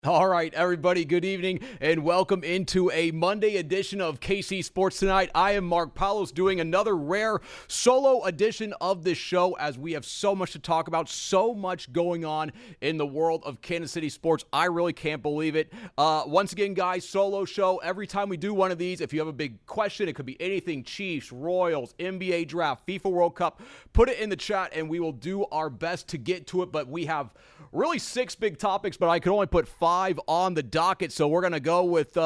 All right, everybody, good evening and welcome into a Monday edition of KC Sports Tonight. I am Mark Poulose doing another rare solo edition of this show as we have so much to talk about, so much going on in the world of Kansas City sports. I really can't believe it. Once again, guys, solo show. Every time we do one of these, if you have a big question, it could be anything, Chiefs, Royals, NBA draft, FIFA World Cup, put it in the chat and we will do our best to get to it. But we have really 6 big topics, but I could only put 5 on the docket, so we're going to go with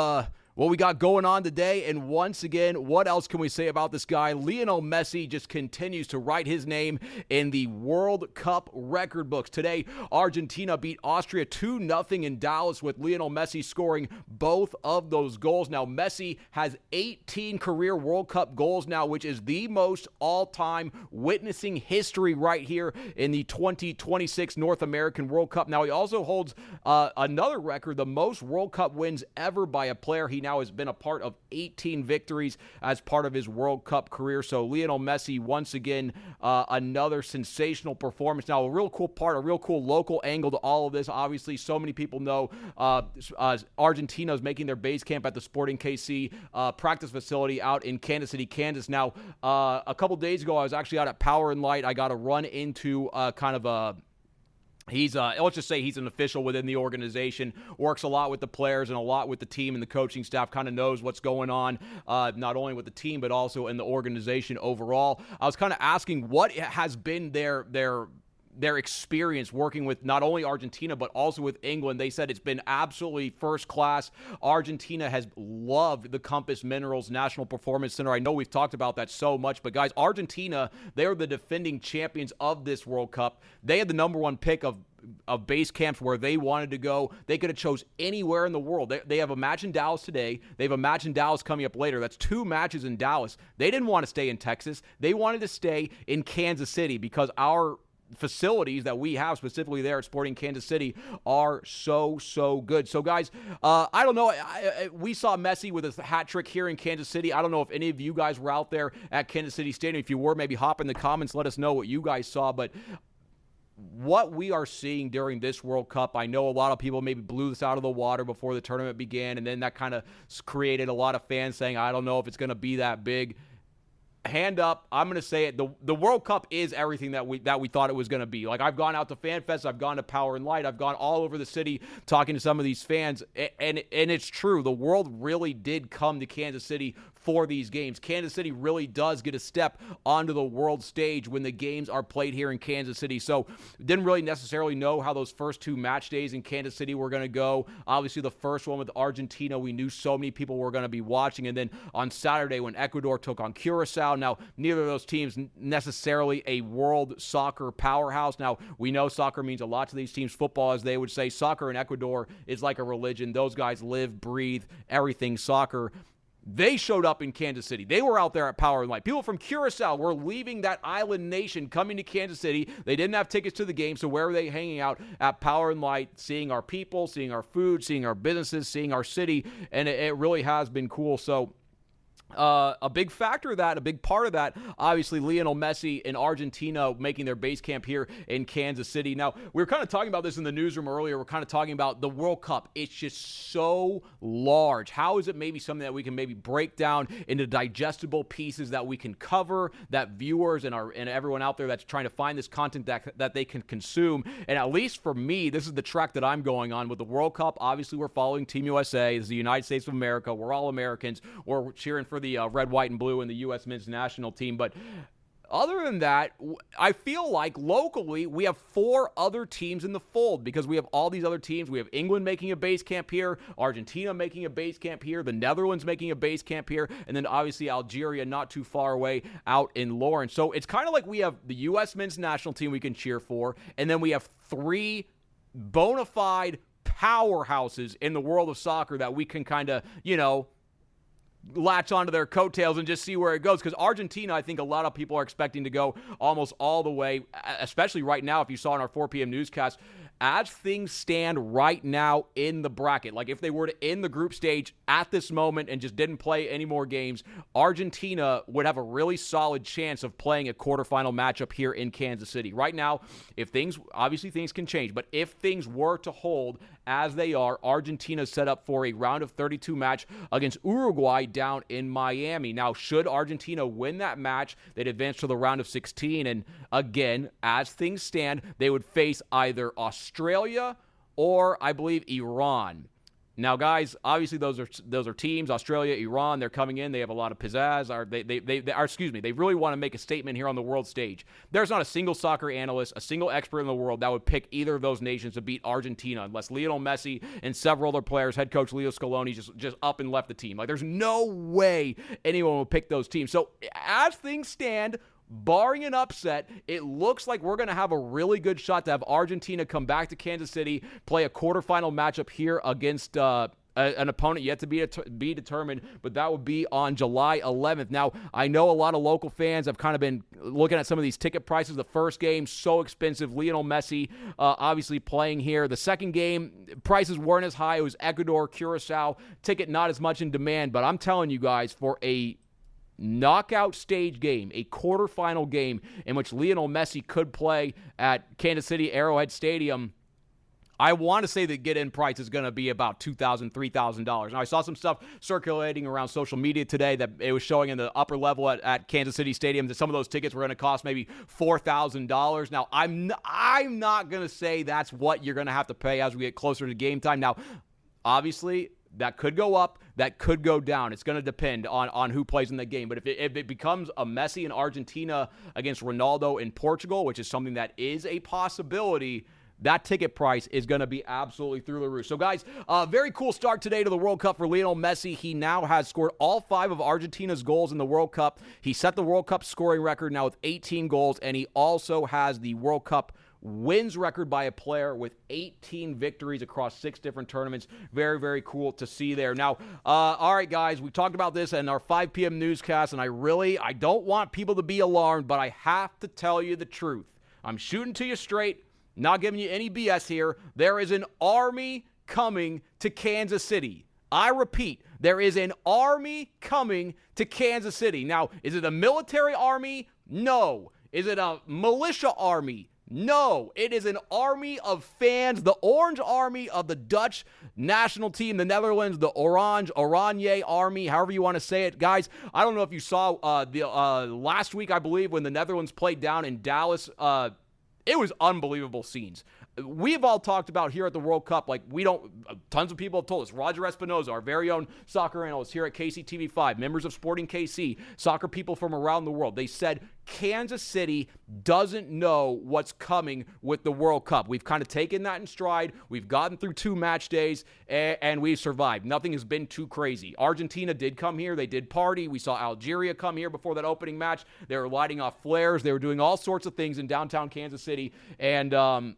what we got going on today. And once again, what else can we say about this guy? Lionel Messi just continues to write his name in the World Cup record books. Today, Argentina beat Austria 2-0 in Dallas with Lionel Messi scoring both of those goals. Now, Messi has 18 career World Cup goals now, which is the most all-time, witnessing history right here in the 2026 North American World Cup. Now, he also holds another record, the most World Cup wins ever by a player. He now has been a part of 18 victories as part of his World Cup career. So Lionel Messi, once again, another sensational performance. Now, a real cool part, a real cool local angle to all of this. Obviously, so many people know Argentina is making their base camp at the Sporting KC practice facility out in Kansas City, Kansas. Now, a couple days ago, I was actually out at Power and Light. I got to run into kind of a let's just say he's an official within the organization, works a lot with the players and a lot with the team and the coaching staff, kind of knows what's going on, not only with the team, but also in the organization overall. I was kind of asking what has been their experience working with not only Argentina, but also with England. They said it's been absolutely first class. Argentina has loved the Compass Minerals National Performance Center. I know we've talked about that so much, but guys, Argentina, they're the defending champions of this World Cup. They had the number one pick of base camps where they wanted to go. They could have chose anywhere in the world. They have a match in Dallas today. They have a match in Dallas coming up later. That's 2 matches in Dallas. They didn't want to stay in Texas. They wanted to stay in Kansas City because our facilities that we have specifically there at Sporting Kansas City are so good. So guys, I don't know, we saw Messi with a hat trick here in Kansas City. I don't know if any of you guys were out there at Kansas City Stadium. If you were, maybe hop in the comments, let us know what you guys saw. But what we are seeing during this World Cup, I know a lot of people maybe blew this out of the water before the tournament began, and then that kind of created a lot of fans saying, I don't know if it's going to be that big. Hand up, I'm going to say it. The World Cup is everything that we thought it was going to be. Like, I've gone out to Fan Fest, I've gone to Power and Light, I've gone all over the city talking to some of these fans, and it's true. The world really did come to Kansas City for these games. Kansas City really does get a step onto the world stage when the games are played here in Kansas City. So didn't really necessarily know how those first 2 match days in Kansas City were going to go. Obviously, the first one with Argentina, we knew so many people were going to be watching. And then on Saturday when Ecuador took on Curacao, now neither of those teams necessarily a world soccer powerhouse. Now, we know soccer means a lot to these teams. Football, as they would say, soccer in Ecuador is like a religion. Those guys live, breathe, everything soccer. They showed up in Kansas City. They were out there at Power and Light. People from Curacao were leaving that island nation, coming to Kansas City. They didn't have tickets to the game, so where were they hanging out? At Power and Light, seeing our people, seeing our food, seeing our businesses, seeing our city, and it really has been cool. So a big factor of that, a big part of that, obviously Lionel Messi in Argentina making their base camp here in Kansas City. Now, we were kind of talking about this in the newsroom earlier. We're kind of talking about the World Cup. It's just so large. How is it maybe something that we can maybe break down into digestible pieces that we can cover, that viewers and everyone out there that's trying to find this content that they can consume? And at least for me, this is the track that I'm going on with the World Cup. Obviously, we're following Team USA. This is the United States of America. We're all Americans. We're cheering for the red, white, and blue in the U.S. men's national team. But other than that, I feel like locally we have 4 other teams in the fold because we have all these other teams. We have England making a base camp here, Argentina making a base camp here, the Netherlands making a base camp here, and then obviously Algeria not too far away out in Lawrence. So it's kind of like we have the U.S. men's national team we can cheer for, and then we have 3 bona fide powerhouses in the world of soccer that we can kind of, latch onto their coattails and just see where it goes. Because Argentina, I think a lot of people are expecting to go almost all the way, especially right now, if you saw in our 4 p.m. newscast, as things stand right now in the bracket, like if they were to end the group stage at this moment and just didn't play any more games, Argentina would have a really solid chance of playing a quarterfinal matchup here in Kansas City. Right now, obviously things can change, but if things were to hold as they are, Argentina set up for a round of 32 match against Uruguay down in Miami. Now, should Argentina win that match, they'd advance to the round of 16. And again, as things stand, they would face either Australia or, I believe, Iran. Now, guys, obviously those are teams. Australia, Iran, they're coming in. They have a lot of pizzazz. They really want to make a statement here on the world stage. There's not a single soccer analyst, a single expert in the world that would pick either of those nations to beat Argentina unless Lionel Messi and several other players, head coach Leo Scaloni, just up and left the team. Like, there's no way anyone will pick those teams. So, as things stand, barring an upset, it looks like we're going to have a really good shot to have Argentina come back to Kansas City, play a quarterfinal matchup here against an opponent yet to be determined, but that would be on July 11th. Now, I know a lot of local fans have kind of been looking at some of these ticket prices. The first game, so expensive. Lionel Messi obviously playing here. The second game, prices weren't as high. It was Ecuador, Curacao. Ticket not as much in demand, but I'm telling you guys, for a knockout stage game, a quarterfinal game in which Lionel Messi could play at Kansas City Arrowhead Stadium, I want to say the get-in price is going to be about $2,000, $3,000. Now, I saw some stuff circulating around social media today that it was showing in the upper level at Kansas City Stadium that some of those tickets were going to cost maybe $4,000. Now, I'm not going to say that's what you're going to have to pay as we get closer to game time. Now, obviously, that could go up, that could go down. It's going to depend on who plays in the game. But if it becomes a Messi in Argentina against Ronaldo in Portugal, which is something that is a possibility, that ticket price is going to be absolutely through the roof. So, guys, very cool start today to the World Cup for Lionel Messi. He now has scored all 5 of Argentina's goals in the World Cup. He set the World Cup scoring record now with 18 goals, and he also has the World Cup wins record by a player with 18 victories across 6 different tournaments. Very, very cool to see there. Now, all right, guys, we talked about this in our 5 p.m. newscast, and I don't want people to be alarmed, but I have to tell you the truth. I'm shooting to you straight, not giving you any BS here. There is an army coming to Kansas City. I repeat, there is an army coming to Kansas City. Now, is it a military army? No. Is it a militia army? No, it is an army of fans, the Orange Army of the Dutch national team, the Netherlands, the Oranje Army, however you want to say it. Guys, I don't know if you saw the last week, I believe, when the Netherlands played down in Dallas. It was unbelievable scenes. We've all talked about here at the World Cup, like tons of people have told us. Roger Espinoza, our very own soccer analyst here at KCTV5, members of Sporting KC, soccer people from around the world, they said Kansas City doesn't know what's coming with the World Cup. We've kind of taken that in stride. We've gotten through 2 match days, and we've survived. Nothing has been too crazy. Argentina did come here. They did party. We saw Algeria come here before that opening match. They were lighting off flares. They were doing all sorts of things in downtown Kansas City, and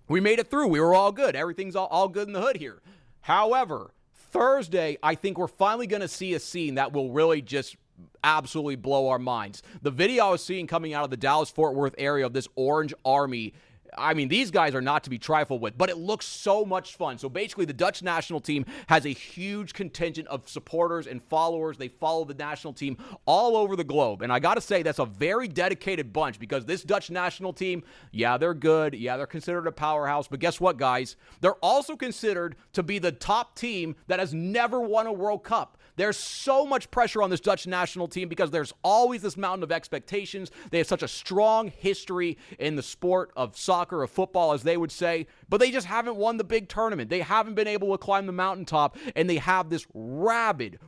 we made it through. We were all good. Everything's all good in the hood here. However, Thursday, I think we're finally going to see a scene that will really just absolutely blow our minds. The video I was seeing coming out of the Dallas-Fort Worth area of this Orange Army, I mean, these guys are not to be trifled with, but it looks so much fun. So basically, the Dutch national team has a huge contingent of supporters and followers. They follow the national team all over the globe. And I got to say, that's a very dedicated bunch because this Dutch national team, yeah, they're good. Yeah, they're considered a powerhouse. But guess what, guys? They're also considered to be the top team that has never won a World Cup. There's so much pressure on this Dutch national team because there's always this mountain of expectations. They have such a strong history in the sport of soccer, of football, as they would say, but they just haven't won the big tournament. They haven't been able to climb the mountaintop, and they have this rabid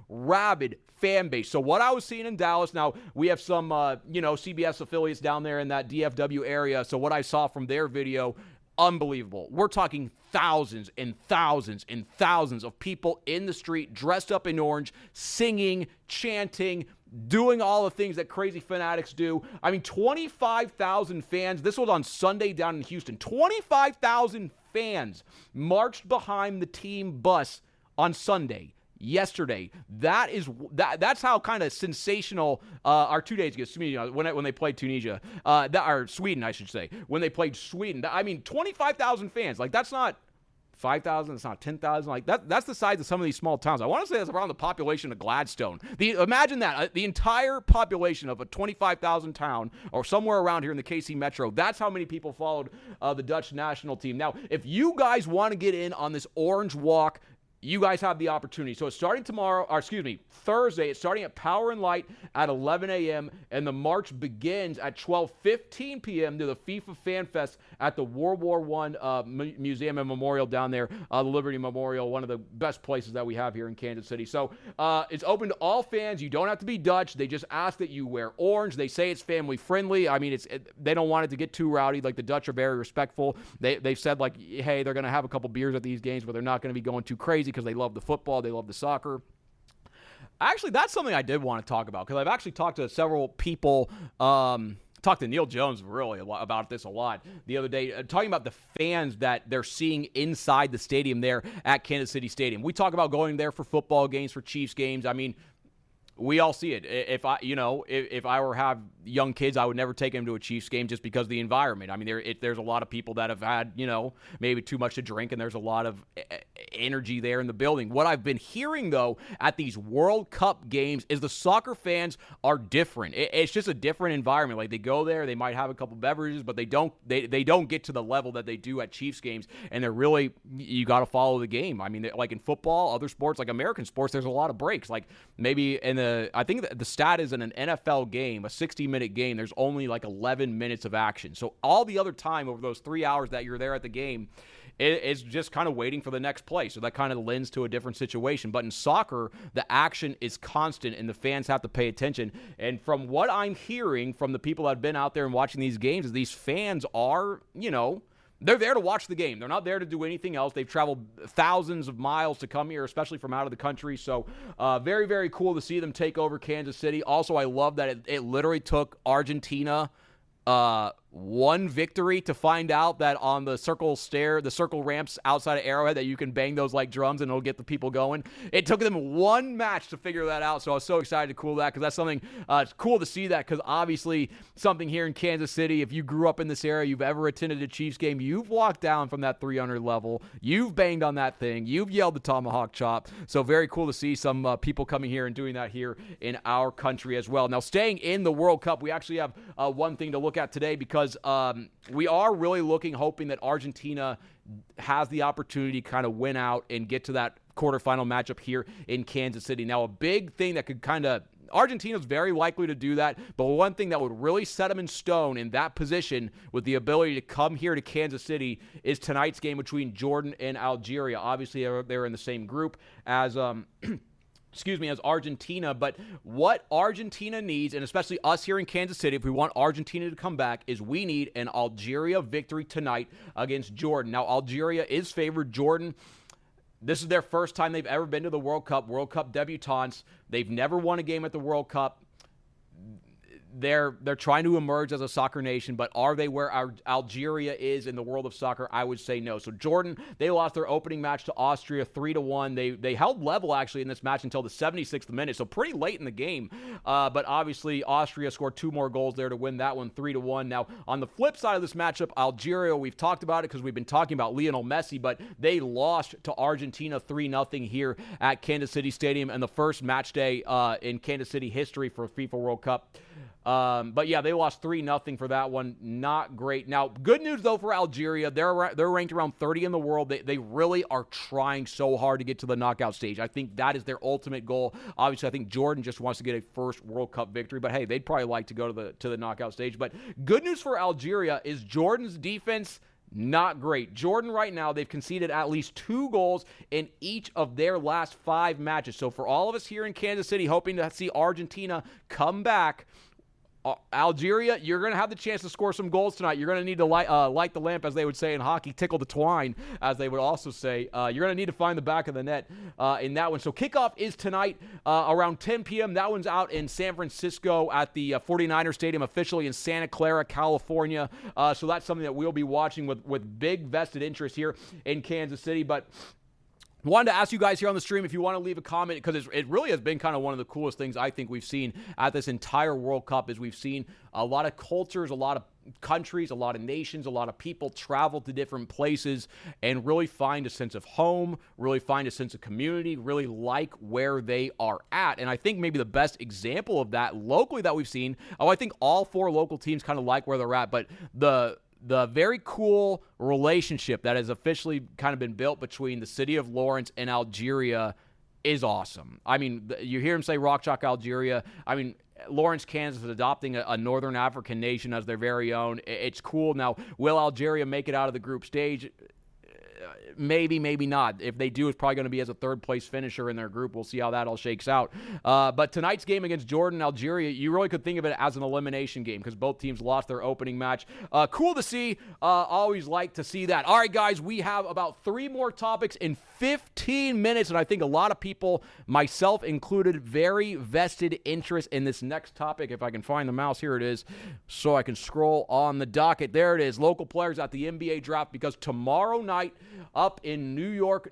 fan base. So what I was seeing in Dallas, now we have some, CBS affiliates down there in that DFW area, so what I saw from their video, unbelievable. We're talking thousands and thousands and thousands of people in the street dressed up in orange, singing, chanting, doing all the things that crazy fanatics do. I mean, 25,000 fans. This was on Sunday down in Houston. 25,000 fans marched behind the team bus on Sunday. Yesterday, that's how kind of sensational our 2 days ago, when they played Tunisia, or Sweden, I should say, when they played Sweden. I mean, 25,000 fans, like that's not 5,000, it's not 10,000. Like that's the size of some of these small towns. I want to say that's around the population of Gladstone. Imagine that. The entire population of a 25,000 town or somewhere around here in the KC Metro. That's how many people followed the Dutch national team. Now, if you guys want to get in on this Orange Walk, you guys have the opportunity. So it's starting Thursday. It's starting at Power and Light at 11 a.m. and the march begins at 12:15 p.m. to the FIFA Fan Fest at the World War I Museum and Memorial down there, the Liberty Memorial, one of the best places that we have here in Kansas City. So it's open to all fans. You don't have to be Dutch. They just ask that you wear orange. They say it's family friendly. I mean, they don't want it to get too rowdy. Like, the Dutch are very respectful. They've said, like, hey, they're going to have a couple beers at these games, but they're not going to be going too crazy because they love the football, they love the soccer. Actually, that's something I did want to talk about because I've actually talked to several people, talked to Neil Jones really about this a lot the other day, talking about the fans that they're seeing inside the stadium there at Kansas City Stadium. We talk about going there for football games, for Chiefs games. I mean, we all see it. If I were to have young kids, I would never take them to a Chiefs game just because of the environment. I mean, there's a lot of people that have had, maybe too much to drink, and there's a lot of energy there in the building. What I've been hearing, though, at these World Cup games is the soccer fans are different. It's just a different environment. Like, they go there, they might have a couple beverages, but they don't get to the level that they do at Chiefs games, and they're really, you got to follow the game. I mean, like in football, other sports, like American sports, there's a lot of breaks. Like, maybe I think the stat is in an NFL game, a 60-minute game, there's only like 11 minutes of action. So all the other time over those 3 hours that you're there at the game, it's just kind of waiting for the next play. So that kind of lends to a different situation. But in soccer, the action is constant and the fans have to pay attention. And from what I'm hearing from the people that have been out there and watching these games, is these fans are, they're there to watch the game. They're not there to do anything else. They've traveled thousands of miles to come here, especially from out of the country. So very, very cool to see them take over Kansas City. Also, I love that it literally took Argentina one victory to find out that on the circle ramps outside of Arrowhead, that you can bang those like drums and it'll get the people going. It took them one match to figure that out, so I was so excited to cool that, because that's something, it's cool to see that, because obviously something here in Kansas City, if you grew up in this area, you've ever attended a Chiefs game, you've walked down from that 300 level, you've banged on that thing, you've yelled the tomahawk chop, so very cool to see some people coming here and doing that here in our country as well. Now, staying in the World Cup, we actually have one thing to look at today, because we are really hoping that Argentina has the opportunity to kind of win out and get to that quarterfinal matchup here in Kansas City. Now, a big thing that could Argentina's very likely to do that, but one thing that would really set them in stone in that position with the ability to come here to Kansas City is tonight's game between Jordan and Algeria. Obviously, they're in the same group as as Argentina, but what Argentina needs, and especially us here in Kansas City, if we want Argentina to come back, is we need an Algeria victory tonight against Jordan. Now, Algeria is favored. Jordan, this is their first time they've ever been to the World Cup debutantes. They've never won a game at the World Cup. They're trying to emerge as a soccer nation, but are they where Algeria is in the world of soccer? I would say no. So Jordan, they lost their opening match to Austria 3-1. They held level actually in this match until the 76th minute, so pretty late in the game. But obviously Austria scored 2 more goals there to win that one 3-1. Now on the flip side of this matchup, Algeria, we've talked about it because we've been talking about Lionel Messi, but they lost to Argentina 3-0 here at Kansas City Stadium in the first match day in Kansas City history for FIFA World Cup. But yeah, they lost 3-0 for that one. Not great. Now, good news though for Algeria. They're ranked around 30 in the world. They really are trying so hard to get to the knockout stage. I think that is their ultimate goal. Obviously, I think Jordan just wants to get a first World Cup victory, but hey, they'd probably like to go to the knockout stage. But good news for Algeria is Jordan's defense, not great. Jordan right now, they've conceded at least 2 goals in each of their last 5 matches. So for all of us here in Kansas City hoping to see Argentina come back, Algeria, you're going to have the chance to score some goals tonight. You're going to need to light the lamp, as they would say in hockey, tickle the twine, as they would also say. You're going to need to find the back of the net in that one. So kickoff is tonight around 10 p.m. That one's out in San Francisco at the 49er Stadium, officially in Santa Clara, California. So that's something that we'll be watching with big vested interest here in Kansas City. But wanted to ask you guys here on the stream if you want to leave a comment, because it really has been kind of one of the coolest things I think we've seen at this entire World Cup, is we've seen a lot of cultures, a lot of countries, a lot of nations, a lot of people travel to different places and really find a sense of home, really find a sense of community, really like where they are at. And I think maybe the best example of that locally that we've seen, I think all 4 local teams kind of like where they're at, but the very cool relationship that has officially kind of been built between the city of Lawrence and Algeria is awesome. I mean, you hear him say Rock Chalk Algeria. I mean, Lawrence, Kansas is adopting a Northern African nation as their very own. It's cool. Now, will Algeria make it out of the group stage? Maybe, maybe not. If they do, it's probably going to be as a third-place finisher in their group. We'll see how that all shakes out. But tonight's game against Jordan, Algeria, you really could think of it as an elimination game because both teams lost their opening match. Cool to see. Always like to see that. All right, guys, we have about 3 more topics in 15 minutes, and I think a lot of people, myself included, very vested interest in this next topic. If I can find the mouse, here it is, so I can scroll on the docket. There it is, local players at the NBA draft, because tomorrow night up in New York,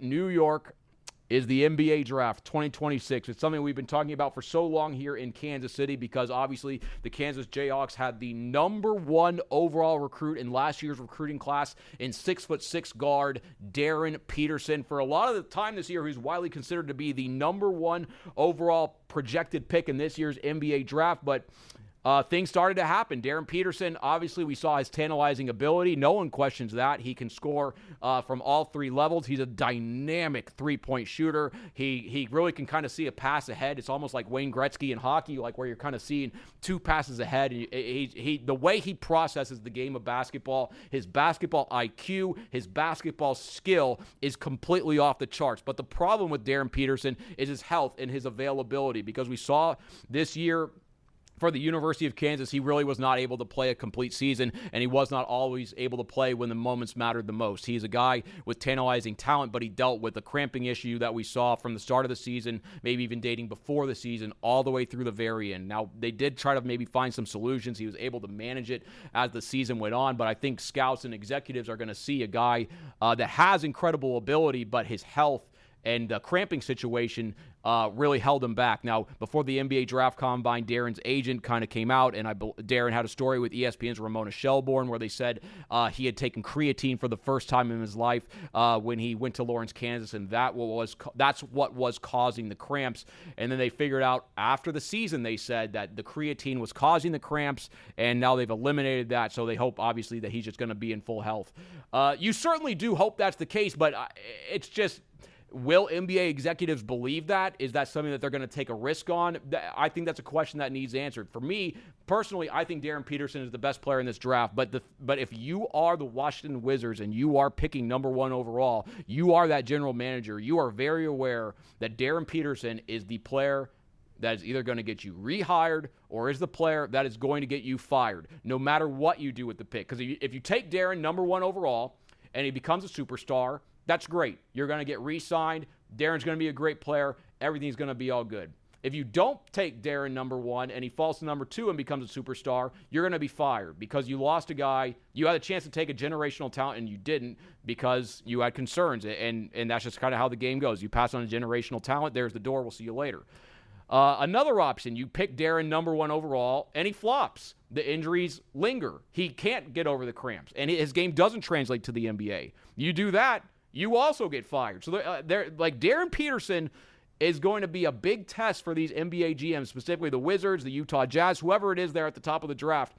is the NBA Draft 2026. It's something we've been talking about for so long here in Kansas City because obviously the Kansas Jayhawks had the #1 overall recruit in last year's recruiting class in 6'6" guard Darren Peterson. For a lot of the time this year, he's widely considered to be the #1 overall projected pick in this year's NBA Draft, but things started to happen. Darren Peterson, obviously, we saw his tantalizing ability. No one questions that. He can score from all 3 levels. He's a dynamic three-point shooter. He really can kind of see a pass ahead. It's almost like Wayne Gretzky in hockey, like where you're kind of seeing 2 passes ahead. The way he processes the game of basketball, his basketball IQ, his basketball skill is completely off the charts. But the problem with Darren Peterson is his health and his availability, because we saw this year for the University of Kansas, he really was not able to play a complete season, and he was not always able to play when the moments mattered the most. He's a guy with tantalizing talent, but he dealt with the cramping issue that we saw from the start of the season, maybe even dating before the season, all the way through the very end. Now, they did try to maybe find some solutions. He was able to manage it as the season went on, but I think scouts and executives are going to see a guy that has incredible ability, but his health and the cramping situation really held him back. Now, before the NBA Draft Combine, Darren's agent kind of came out, and Darren had a story with ESPN's Ramona Shelbourne where they said he had taken creatine for the first time in his life when he went to Lawrence, Kansas, and that's what was causing the cramps. And then they figured out after the season, they said that the creatine was causing the cramps, and now they've eliminated that, so they hope, obviously, that he's just going to be in full health. You certainly do hope that's the case, but it's just, will NBA executives believe that? Is that something that they're going to take a risk on? I think that's a question that needs answered. For me, personally, I think Darren Peterson is the best player in this draft. But if you are the Washington Wizards and you are picking #1 overall, you are that general manager. You are very aware that Darren Peterson is the player that is either going to get you rehired or is the player that is going to get you fired, no matter what you do with the pick. Because if you take Darren #1 overall and he becomes a superstar, that's great. You're going to get re-signed. Darren's going to be a great player. Everything's going to be all good. If you don't take Darren #1 and he falls to #2 and becomes a superstar, you're going to be fired because you lost a guy. You had a chance to take a generational talent and you didn't because you had concerns. And that's just kind of how the game goes. You pass on a generational talent, there's the door. We'll see you later. Another option, you pick Darren #1 overall, and he flops. The injuries linger. He can't get over the cramps, and his game doesn't translate to the NBA. You do that, you also get fired. So like Darren Peterson is going to be a big test for these NBA GMs, specifically the Wizards, the Utah Jazz, whoever it is there at the top of the draft.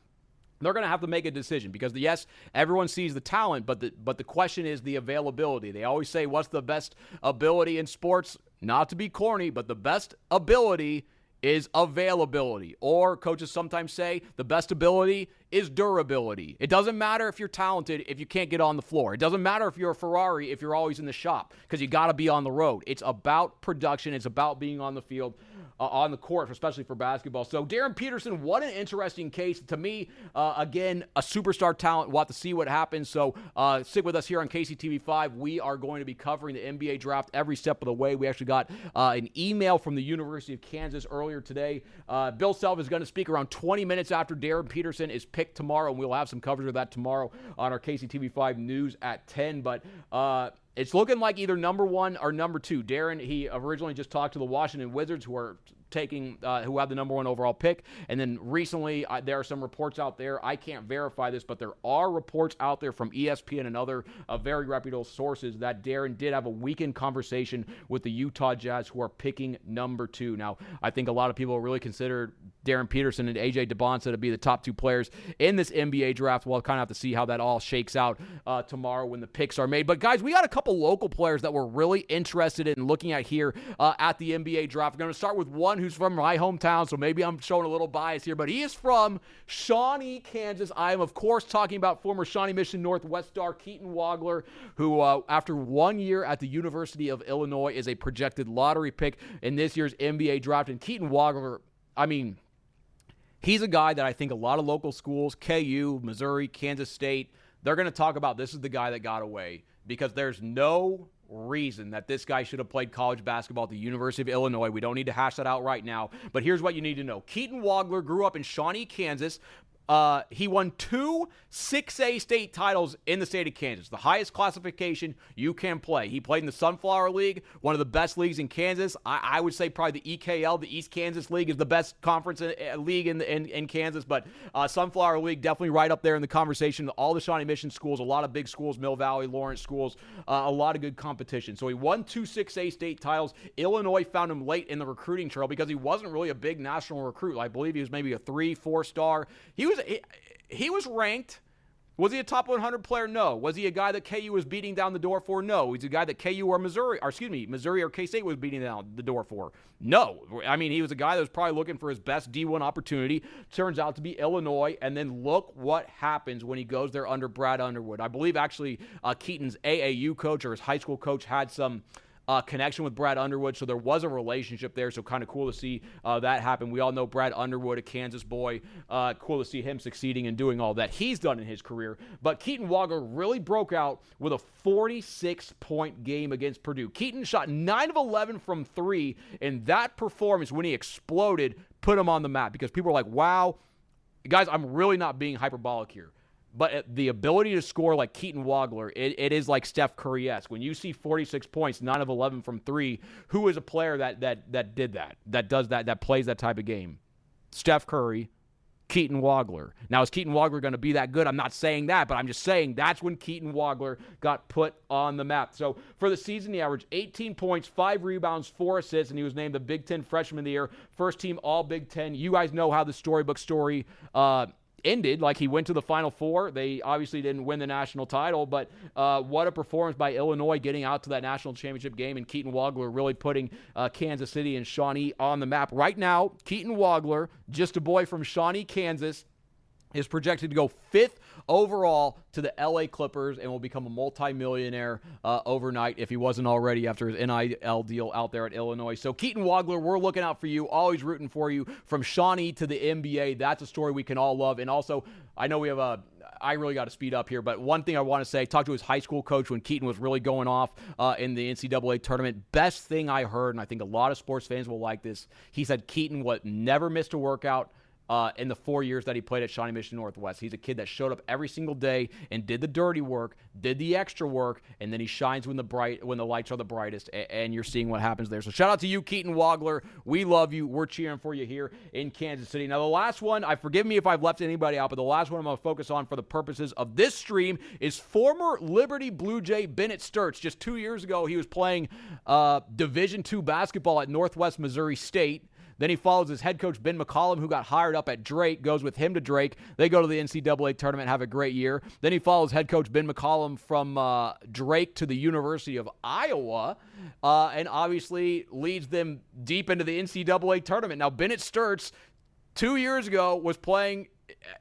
They're going to have to make a decision because, yes, everyone sees the talent, but the question is the availability. They always say, what's the best ability in sports? Not to be corny, but the best ability is availability. Or coaches sometimes say the best ability is durability. It doesn't matter if you're talented if you can't get on the floor. It doesn't matter if you're a Ferrari if you're always in the shop because you got to be on the road. It's about production. It's about being on the field, on the court, especially for basketball. So Darren Peterson, what an interesting case. To me, again, a superstar talent. We'll have to see what happens. So stick with us here on KCTV5. We are going to be covering the NBA draft every step of the way. We actually got an email from the University of Kansas earlier today. Bill Self is going to speak around 20 minutes after Darren Peterson is picked tomorrow, and we'll have some coverage of that tomorrow on our KCTV5 News at 10. But it's looking like either #1 or #2. Darren, he originally just talked to the Washington Wizards, who are who have the number 1 overall pick. And then recently, there are some reports out there. I can't verify this, but there are reports out there from ESPN and other very reputable sources that Darren did have a weekend conversation with the Utah Jazz, who are picking number 2. Now, I think a lot of people really consider Darren Peterson and AJ DeBonsa to be the top 2 players in this NBA draft. We'll kind of have to see how that all shakes out tomorrow when the picks are made. But guys, we got a couple local players that we're really interested in looking at here at the NBA draft. We're going to start with one who's from my hometown, so maybe I'm showing a little bias here, but he is from Shawnee, Kansas. I am, of course, talking about former Shawnee Mission Northwest star Keaton Wagler, who after 1 year at the University of Illinois is a projected lottery pick in this year's NBA draft. And Keaton Wagler, I mean, he's a guy that I think a lot of local schools, KU, Missouri, Kansas State, they're going to talk about this is the guy that got away, because there's no reason that this guy should have played college basketball at the University of Illinois. We don't need to hash that out right now, but here's what you need to know. Keaton Wagler grew up in Shawnee, Kansas. He won 2 6A state titles in the state of Kansas, the highest classification you can play. He played in the Sunflower League, one of the best leagues in Kansas. I would say probably the EKL, the East Kansas League, is the best conference league in Kansas, but Sunflower League definitely right up there in the conversation. All the Shawnee Mission schools, a lot of big schools, Mill Valley, Lawrence schools, a lot of good competition. So he won 2 6A state titles. Illinois found him late in the recruiting trail because he wasn't really a big national recruit. I believe he was maybe a 3-4 star. He was ranked. Was he a top 100 player? No. Was he a guy that KU was beating down the door for? No. He's a guy that KU or Missouri or K-State was beating down the door for? No. I mean, he was a guy that was probably looking for his best D1 opportunity. Turns out to be Illinois, and then look what happens when he goes there under Brad Underwood. I believe actually Keaton's AAU coach or his high school coach had some connection with Brad Underwood, so there was a relationship there, so kind of cool to see that happen. We all know Brad Underwood, a Kansas boy. Cool to see him succeeding and doing all that he's done in his career. But Keaton Wagler really broke out with a 46-point game against Purdue. Keaton shot 9 of 11 from 3, and that performance, when he exploded, put him on the map, because people were like, wow. Guys, I'm really not being hyperbolic here. But the ability to score like Keaton Wagler, it is like Steph Curry-esque. When you see 46 points, 9 of 11 from 3, who is a player that did that does that plays that type of game? Steph Curry, Keaton Wagler. Now, is Keaton Wagler going to be that good? I'm not saying that, but I'm just saying that's when Keaton Wagler got put on the map. So for the season, he averaged 18 points, 5 rebounds, 4 assists, and he was named the Big Ten Freshman of the Year, first team All Big Ten. You guys know how the storybook story ended. Like, he went to the Final Four. They obviously didn't win the national title, but what a performance by Illinois getting out to that national championship game, and Keaton Wagler really putting Kansas City and Shawnee on the map. Right now, Keaton Wagler, just a boy from Shawnee, Kansas, is projected to go 5th overall to the LA Clippers and will become a multimillionaire overnight if he wasn't already after his NIL deal out there at Illinois. So Keaton Wagler, we're looking out for you, always rooting for you from Shawnee to the NBA. That's a story we can all love. And also, I know we have I really got to speed up here, but one thing I want to say, talked to his high school coach when Keaton was really going off in the NCAA tournament. Best thing I heard, and I think a lot of sports fans will like this, he said Keaton never missed a workout in the 4 years that he played at Shawnee Mission Northwest. He's a kid that showed up every single day and did the dirty work, did the extra work, and then he shines when the lights are the brightest, and you're seeing what happens there. So shout out to you, Keaton Wagler. We love you. We're cheering for you here in Kansas City. Now, the last one, forgive me if I've left anybody out, but the last one I'm going to focus on for the purposes of this stream is former Liberty Blue Jay Bennett Sturts. Just 2 years ago, he was playing Division II basketball at Northwest Missouri State. Then he follows his head coach, Ben McCollum, who got hired up at Drake, goes with him to Drake. They go to the NCAA tournament, have a great year. Then he follows head coach Ben McCollum from Drake to the University of Iowa, and obviously leads them deep into the NCAA tournament. Now, Bennett Sturts, 2 years ago, was playing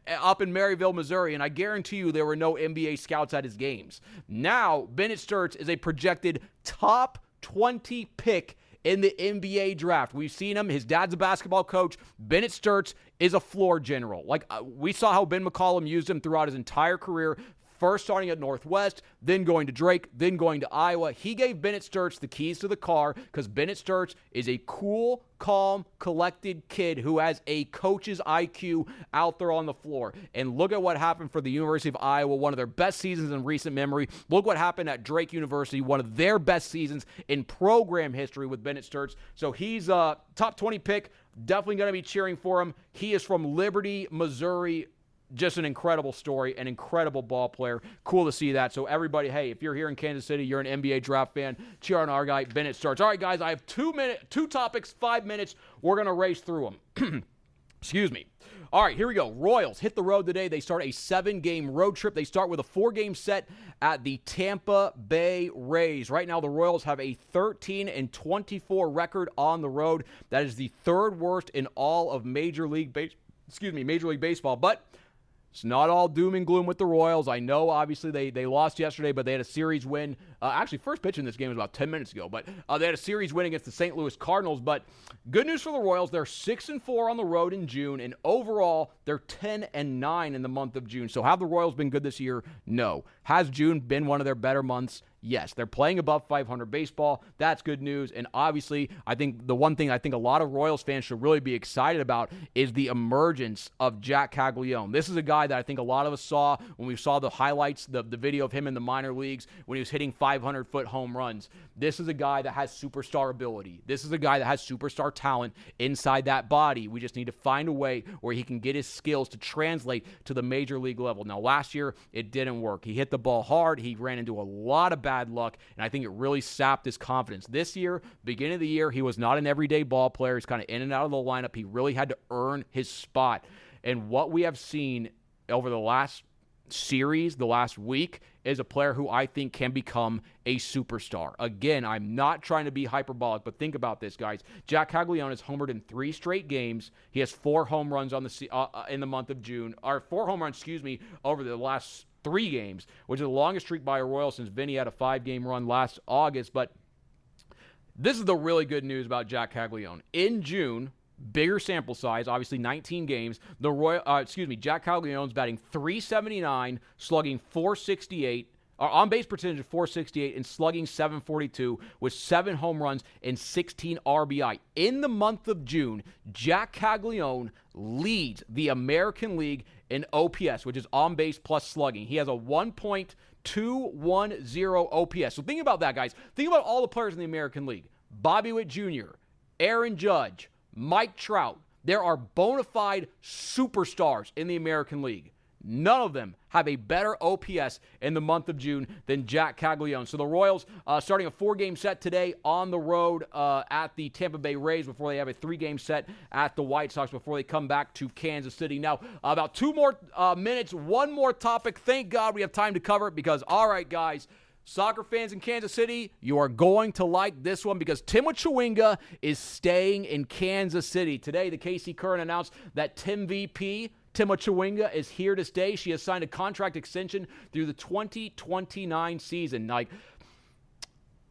up in Maryville, Missouri, and I guarantee you there were no NBA scouts at his games. Now, Bennett Sturts is a projected top 20 pick in the NBA draft. We've seen him. His dad's a basketball coach. Bennett Sturts is a floor general. We saw how Ben McCollum used him throughout his entire career. First starting at Northwest, then going to Drake, then going to Iowa. He gave Bennett Sturts the keys to the car because Bennett Sturts is a cool, calm, collected kid who has a coach's IQ out there on the floor. And look at what happened for the University of Iowa, one of their best seasons in recent memory. Look what happened at Drake University, one of their best seasons in program history with Bennett Sturts. So he's a top 20 pick. Definitely going to be cheering for him. He is from Liberty, Missouri. Just an incredible story, an incredible ball player. Cool to see that. So everybody, hey, if you're here in Kansas City, you're an NBA draft fan, cheer on our guy, Bennett Sturts. All right, guys, I have 2 topics, 5 minutes. We're going to race through them. Excuse me. All right, here we go. Royals hit the road today. They start a 7-game road trip. They start with a 4-game set at the Tampa Bay Rays. Right now, the Royals have a 13-24 record on the road. That is the 3rd worst in all of Major League Baseball. But it's not all doom and gloom with the Royals. I know, obviously, they lost yesterday, but they had a series win. Actually, first pitch in this game was about 10 minutes ago, but they had a series win against the St. Louis Cardinals. But good news for the Royals, they're 6-4 on the road in June, and overall, they're 10-9 in the month of June. So have the Royals been good this year? No. Has June been one of their better months? Yes, they're playing above 500 baseball. That's good news. And obviously, I think the one thing I think a lot of Royals fans should really be excited about is the emergence of Jack Caglianone. This is a guy that I think a lot of us saw when we saw the highlights, the video of him in the minor leagues when he was hitting 500-foot home runs. This is a guy that has superstar ability. This is a guy that has superstar talent inside that body. We just need to find a way where he can get his skills to translate to the major league level. Now, last year, it didn't work. He hit the ball hard. He ran into a lot of bad luck, and I think it really sapped his confidence. This year, beginning of the year, he was not an everyday ball player. He's kind of in and out of the lineup. He really had to earn his spot. And what we have seen over the last series, the last week, is a player who I think can become a superstar. Again, I'm not trying to be hyperbolic, but think about this, guys. Jack Caglianone has homered in 3 straight games. He has 4 home runs in the month of June, or 4 home runs, over the last 3 games, which is the longest streak by a Royal since Vinny had a 5-game run last August. But this is the really good news about Jack Caglianone. In June, bigger sample size, obviously 19 games, Jack Caglianone's batting .379, slugging .468, on-base percentage of .468, and slugging .742 with 7 home runs and 16 RBI. In the month of June, Jack Caglianone leads the American League in OPS, which is on-base plus slugging. He has a 1.210 OPS. So think about that, guys. Think about all the players in the American League. Bobby Witt Jr., Aaron Judge, Mike Trout. There are bona fide superstars in the American League. None of them have a better OPS in the month of June than Jack Caglianone. So the Royals starting a 4-game set today on the road at the Tampa Bay Rays before they have a 3-game set at the White Sox before they come back to Kansas City. Now, about 2 more minutes, 1 more topic. Thank God we have time to cover it because, all right, guys, soccer fans in Kansas City, you are going to like this one because Chawinga is staying in Kansas City. Today, the KC Current announced that Chawinga is here to stay. She has signed a contract extension through the 2029 season. I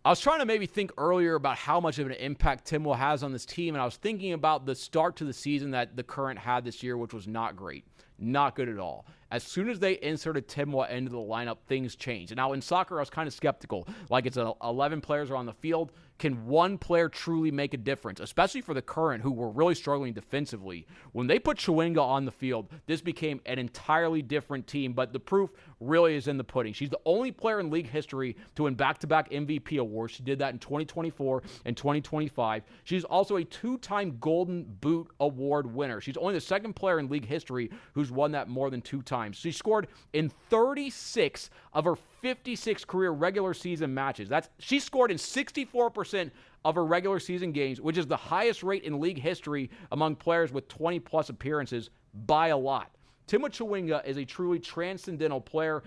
was trying to maybe think earlier about how much of an impact Tim will has on this team, and I was thinking about the start to the season that the Current had this year, which was not great. Not good at all. As soon as they inserted Timwa into the lineup, things changed. And now in soccer, I was kind of skeptical. Like, it's 11 players are on the field. Can one player truly make a difference? Especially for the Current, who were really struggling defensively. When they put Chawinga on the field, this became an entirely different team. But the proof really is in the pudding. She's the only player in league history to win back-to-back MVP awards. She did that in 2024 and 2025. She's also a 2-time Golden Boot Award winner. She's only the 2nd player in league history who's won that more than 2 times. She scored in 36 of her 56 career regular season matches. She scored in 64% of her regular season games, which is the highest rate in league history among players with 20-plus appearances by a lot. Chawinga is a truly transcendental player.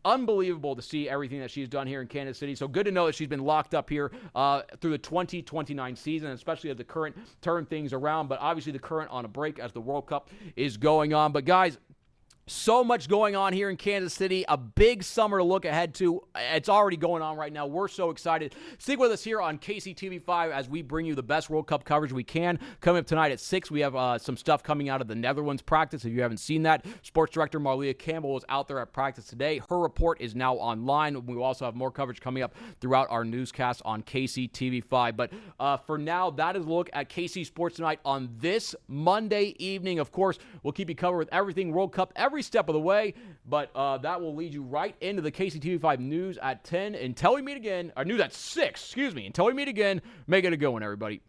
Unbelievable to see everything that she's done here in Kansas City. So good to know that she's been locked up here through the 2029 season, especially as the Current turn things around. But obviously the Current on a break as the World Cup is going on. But guys, So much going on here in Kansas City. A big summer to look ahead to. It's already going on right now. We're so excited. Stick with us here on KCTV5 as we bring you the best World Cup coverage we can. Coming up tonight at 6, we have some stuff coming out of the Netherlands practice. If you haven't seen that, Sports Director Marlia Campbell was out there at practice today. Her report is now online. We will also have more coverage coming up throughout our newscast on KCTV5. But for now, that is a look at KC Sports Tonight on this Monday evening. Of course, we'll keep you covered with everything World Cup every step of the way, but that will lead you right into the KCTV5 news at 10. Until we meet again, or news at 6, excuse me. Until we meet again, make it a good one, everybody.